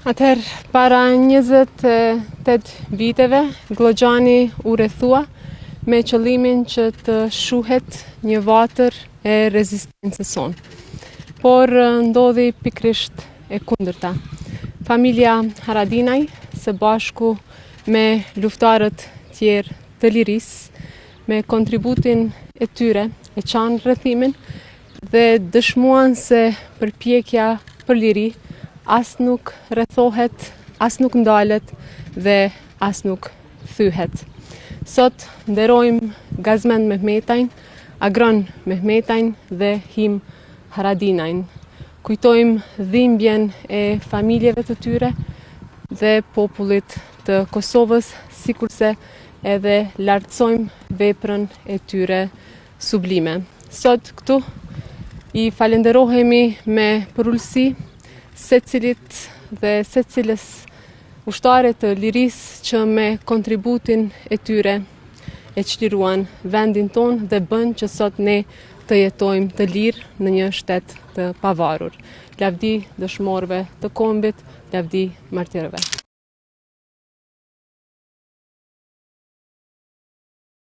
Atëherë, para 28 viteve, Glogxhani u rrethua me qëllimin që të shuhet një vatër e rezistencës sonë. Por ndodhi pikrisht e kundërta. Familja Haradinaj, së bashku me luftarët tjerë të lirisë, me kontributin e tyre, e qanë rrethimin dhe dëshmuan se përpjekja për liri as nuk rrethohet, as nuk ndalet dhe as nuk thyhet. Sot nderojmë Gazmend Mehmetajn, Agron Mehmetajn dhe Him Haradinajn. Kujtojmë dhimbjen e familjeve të tyre dhe popullit të Kosovës, sikurse edhe lartësojmë veprën e tyre sublime. Sot këtu i falenderohemi me përullësi secilit dhe secilës ushtare të lirisë që me kontributin e tyre e çliruan vendin ton dhe bën që sot ne të jetojmë të lirë në një shtet të pavarur. Lavdi dëshmorëve të kombit, lavdi martirëve.